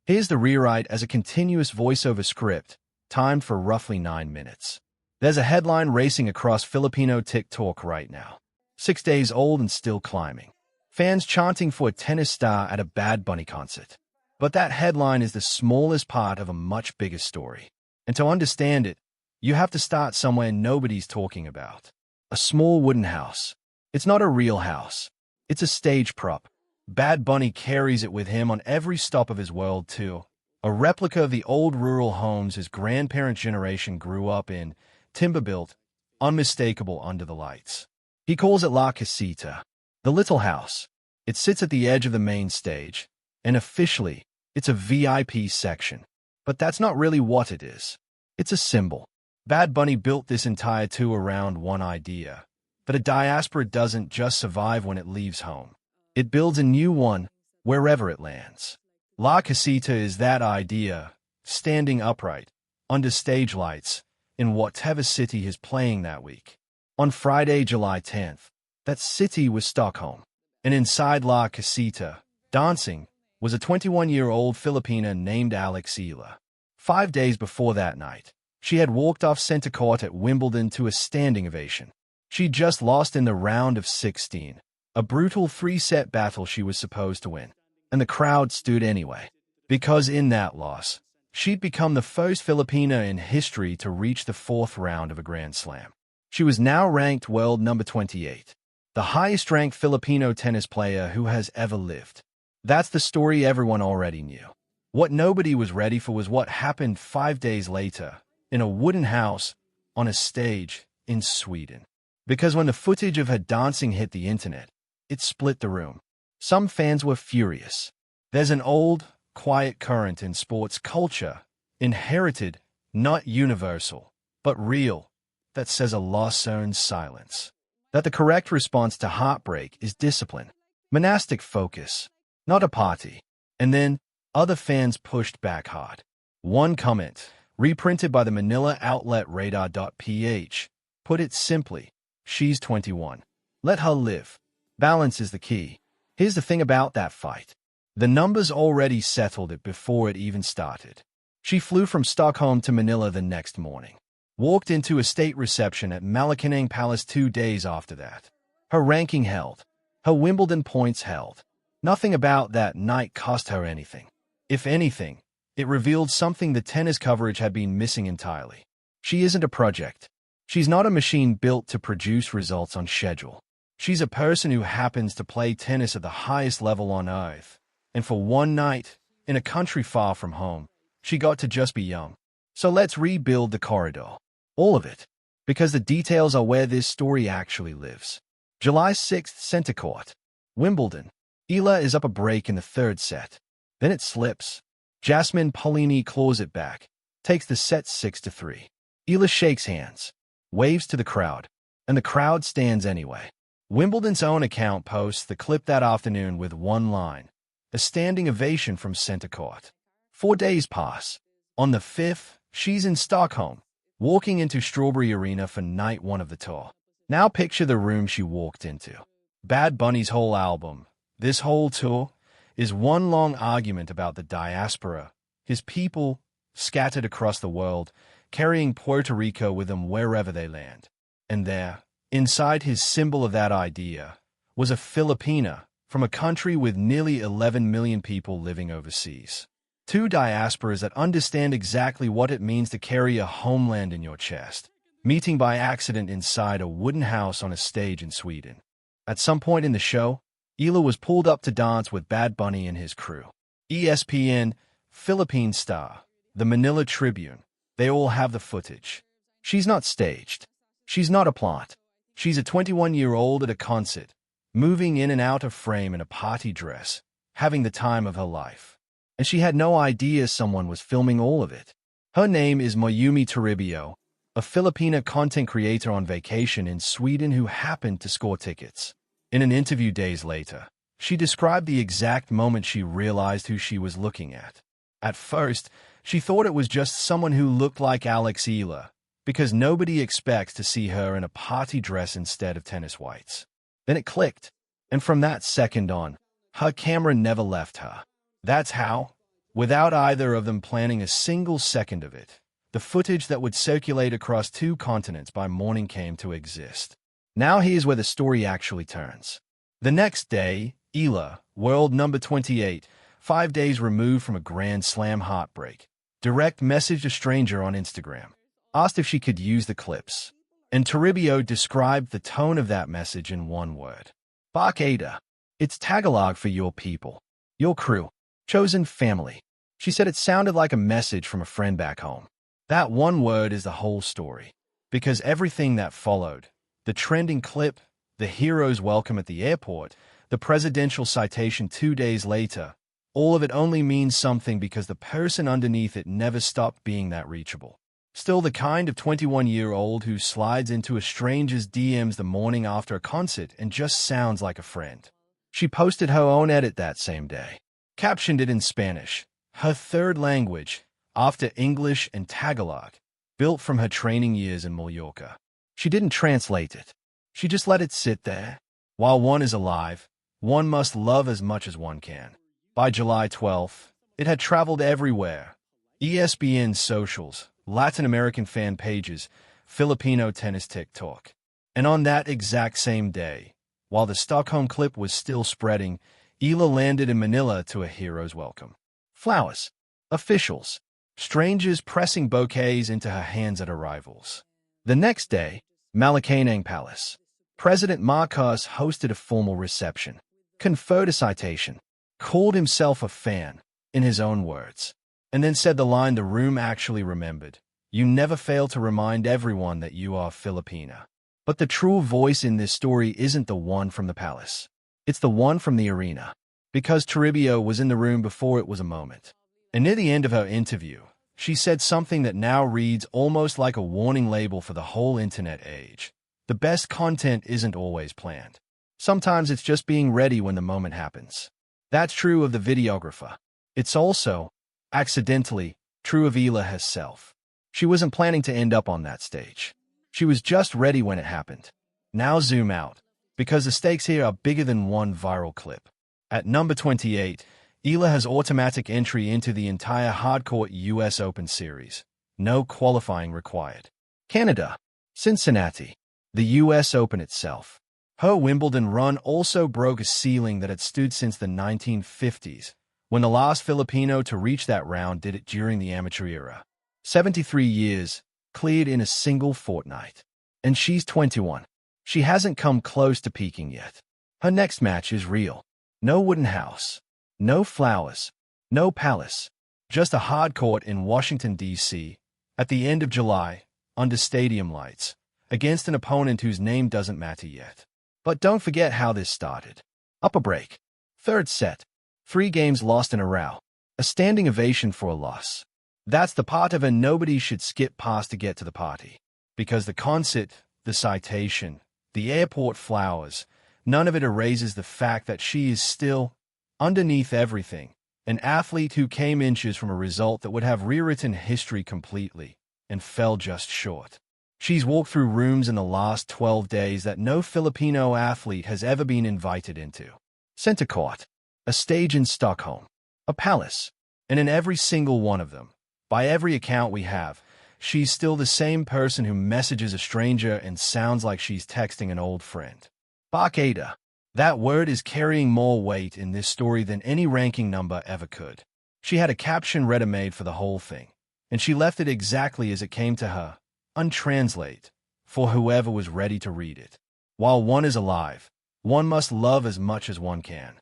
Here's the rewrite as a continuous voiceover script, timed for roughly 9 minutes. There's a headline racing across Filipino TikTok right now. 6 days old and still climbing. Fans chanting for a tennis star at a Bad Bunny concert. But that headline is the smallest part of a much bigger story. And to understand it, you have to start somewhere nobody's talking about. A small wooden house. It's not a real house. It's a stage prop. Bad Bunny carries it with him on every stop of his world tour. A replica of the old rural homes his grandparents' generation grew up in, timber-built, unmistakable under the lights. He calls it La Casita, the little house. It sits at the edge of the main stage, and officially, it's a VIP section. But that's not really what it is. It's a symbol. Bad Bunny built this entire tour around one idea. But a diaspora doesn't just survive when it leaves home. It builds a new one wherever it lands. La Casita is that idea, standing upright, under stage lights, in whatever city he's playing that week. On Friday, July 10th, that city was Stockholm. And inside La Casita, dancing, was a 21-year-old Filipina named Alex Eala. 5 days before that night, she had walked off center court at Wimbledon to a standing ovation. She'd just lost in the round of 16, a brutal 3-set battle she was supposed to win. And the crowd stood anyway. Because in that loss, she'd become the first Filipina in history to reach the 4th round of a Grand Slam. She was now ranked world number 28, the highest-ranked Filipino tennis player who has ever lived. That's the story everyone already knew. What nobody was ready for was what happened 5 days later, in a wooden house, on a stage, in Sweden. Because when the footage of her dancing hit the internet, it split the room. Some fans were furious. There's an old, quiet current in sports culture, inherited, not universal, but real, that says a loss earns silence. That the correct response to heartbreak is discipline, monastic focus, not a party. And then, other fans pushed back hard. One comment, reprinted by the Manila outlet radar.ph, put it simply, she's 21. Let her live. Balance is the key. Here's the thing about that fight. The numbers already settled it before it even started. She flew from Stockholm to Manila the next morning. Walked into a state reception at Malacañang Palace 2 days after that. Her ranking held. Her Wimbledon points held. Nothing about that night cost her anything. If anything, it revealed something the tennis coverage had been missing entirely. She isn't a project. She's not a machine built to produce results on schedule. She's a person who happens to play tennis at the highest level on earth. And for one night, in a country far from home, she got to just be young. So let's rebuild the corridor. All of it. Because the details are where this story actually lives. July 6th, center court. Wimbledon. Eala is up a break in the 3rd set. Then it slips. Jasmine Paolini claws it back. Takes the set 6-3. Eala shakes hands. Waves to the crowd. And the crowd stands anyway. Wimbledon's own account posts the clip that afternoon with one line. A standing ovation from center court. 4 days pass. On the 5th, she's in Stockholm, walking into Strawberry Arena for night 1 of the tour. Now picture the room she walked into. Bad Bunny's whole album, this whole tour, is one long argument about the diaspora, his people, scattered across the world, carrying Puerto Rico with them wherever they land. And there, inside his symbol of that idea, was a Filipina from a country with nearly 11 million people living overseas. 2 diasporas that understand exactly what it means to carry a homeland in your chest, meeting by accident inside a wooden house on a stage in Sweden. At some point in the show, Eala was pulled up to dance with Bad Bunny and his crew. ESPN, Philippine Star, the Manila Tribune, they all have the footage. She's not staged. She's not a plant. She's a 21-year-old at a concert, moving in and out of frame in a party dress, having the time of her life. And she had no idea someone was filming all of it. Her name is Mayumi Toribio, a Filipina content creator on vacation in Sweden who happened to score tickets. In an interview days later, she described the exact moment she realized who she was looking at. At first, she thought it was just someone who looked like Alex Eala, because nobody expects to see her in a party dress instead of tennis whites. Then it clicked, and from that second on, her camera never left her. That's how, without either of them planning a single second of it. The footage that would circulate across 2 continents by morning came to exist. Now here's where the story actually turns. The next day, Eala, world number 28, 5 days removed from a Grand Slam heartbreak, direct messaged a stranger on Instagram, asked if she could use the clips. And Toribio described the tone of that message in one word. Bakeda. It's Tagalog for your people, your crew, chosen family. She said it sounded like a message from a friend back home. That one word is the whole story. Because everything that followed, the trending clip, the hero's welcome at the airport, the presidential citation 2 days later, all of it only means something because the person underneath it never stopped being that reachable. Still the kind of 21-year-old who slides into a stranger's DMs the morning after a concert and just sounds like a friend. She posted her own edit that same day, captioned it in Spanish, her third language, after English and Tagalog, built from her training years in Mallorca. She didn't translate it. She just let it sit there. While one is alive, one must love as much as one can. By July 12th, it had traveled everywhere. ESPN socials, Latin American fan pages, Filipino tennis TikTok. And on that exact same day, while the Stockholm clip was still spreading, Eala landed in Manila to a hero's welcome. Flowers, officials, strangers pressing bouquets into her hands at arrivals. The next day, Malacañang Palace. President Marcos hosted a formal reception, conferred a citation, called himself a fan, in his own words, and then said the line the room actually remembered. You never fail to remind everyone that you are Filipina. But the true voice in this story isn't the one from the palace. It's the one from the arena. Because Toribio was in the room before it was a moment. And near the end of her interview, she said something that now reads almost like a warning label for the whole internet age. The best content isn't always planned. Sometimes it's just being ready when the moment happens. That's true of the videographer. It's also, accidentally, true of Eala herself. She wasn't planning to end up on that stage. She was just ready when it happened. Now zoom out, because the stakes here are bigger than one viral clip. At number 28, Eala has automatic entry into the entire hardcourt US Open Series. No qualifying required. Canada. Cincinnati. The US Open itself. Her Wimbledon run also broke a ceiling that had stood since the 1950s, when the last Filipino to reach that round did it during the amateur era. 73 years, cleared in a single fortnight. And she's 21. She hasn't come close to peaking yet. Her next match is real. No wooden house. No flowers. No palace. Just a hard court in Washington, D.C., at the end of July, under stadium lights, against an opponent whose name doesn't matter yet. But don't forget how this started. Up a break. Third set. 3 games lost in a row. A standing ovation for a loss. That's the part of it nobody should skip past to get to the party. Because the concert, the citation, the airport flowers, none of it erases the fact that she is still, underneath everything, an athlete who came inches from a result that would have rewritten history completely, and fell just short. She's walked through rooms in the last 12 days that no Filipino athlete has ever been invited into. Center court, a stage in Stockholm, a palace, and in every single one of them, by every account we have, she's still the same person who messages a stranger and sounds like she's texting an old friend. Bakeda. That word is carrying more weight in this story than any ranking number ever could. She had a caption ready-made for the whole thing, and she left it exactly as it came to her, untranslate, for whoever was ready to read it. While one is alive, one must love as much as one can.